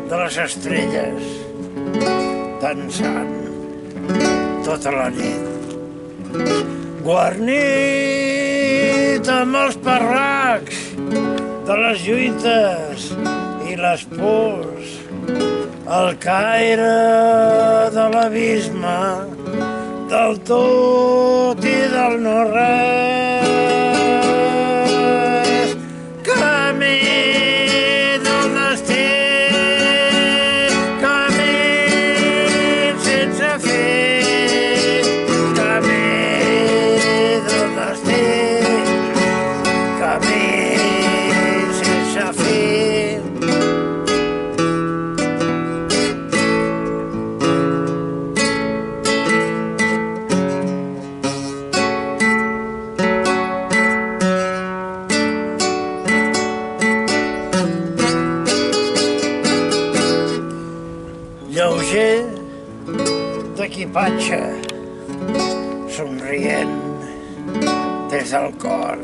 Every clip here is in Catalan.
de les estrelles, dansant tota la nit. Guarnit amb els parracs de les lluites i les pors, el caire de l'abisme, del tot i del no res. Camí del destí, camí sense fi, camí del destí, camí sense fi. Lleuger d'equipatge, somrient des del cor.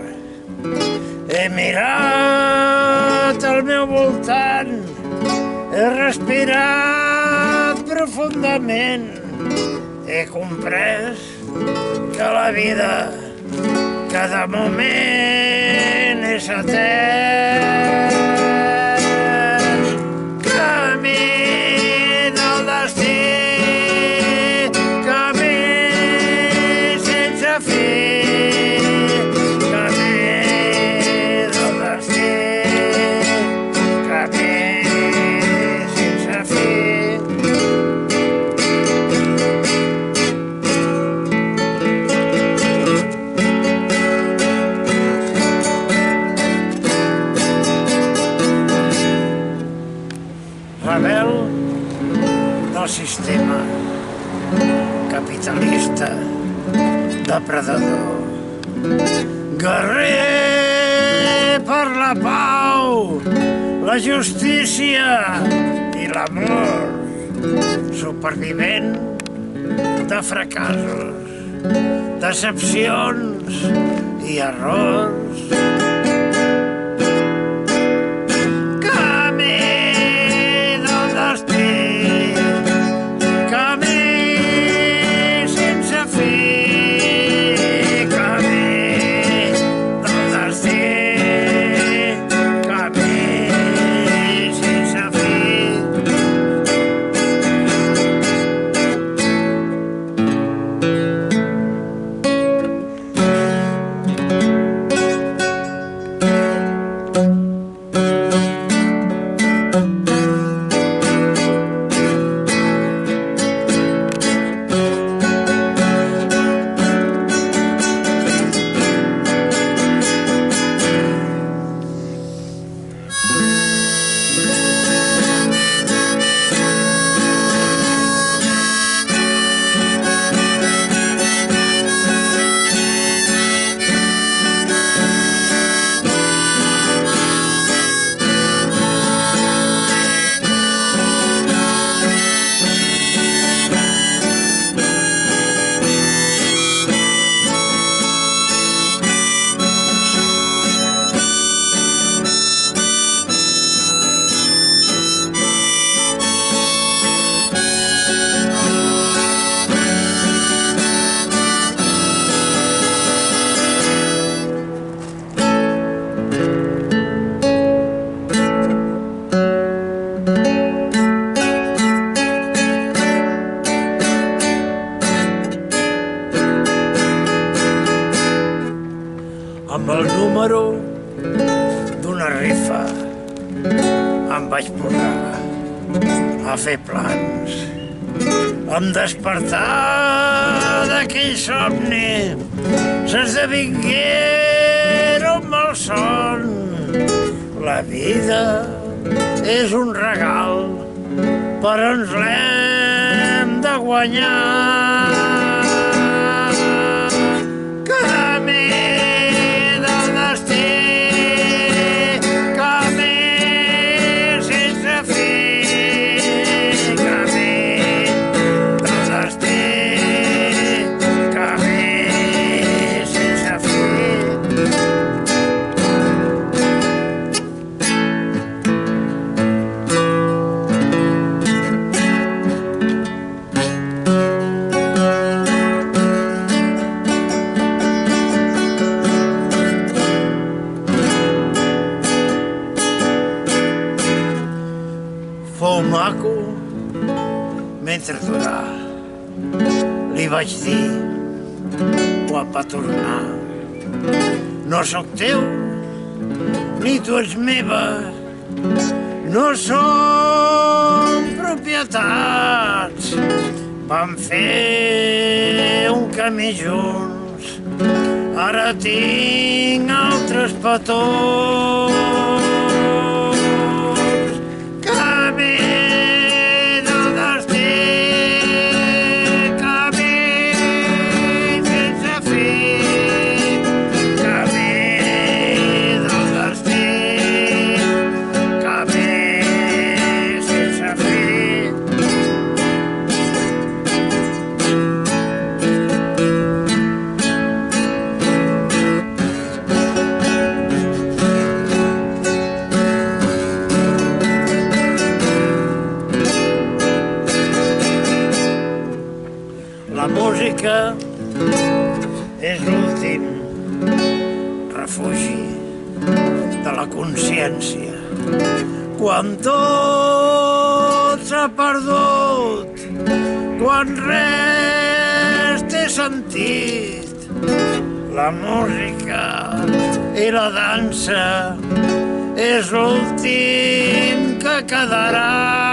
He mirat al meu voltant, he respirat profundament, he comprès que la vida, cada moment és etern. Rebel del sistema capitalista, depredador. Guerrer per la pau, la justícia i l'amor. Supervivent de fracassos, decepcions i errors. Amb el número d'una rifa em vaig posar a fer plans. Em despertar d'aquell somni s'esdevingué un malson. La vida és un regal, però ens l'hem de guanyar. maco mentre durar. Li vaig dir, guapa, tornar. No sóc teu, ni tu ets meva, no som propietats. Vam fer un camí junts, ara tinc altres petons. Camí del destí, camí sense fi, camí del destí, camí sense fi. La música és l'últim refugi de la consciència. Quan tot s'ha perdut, quan res té sentit, la música i la dansa és l'últim que quedarà.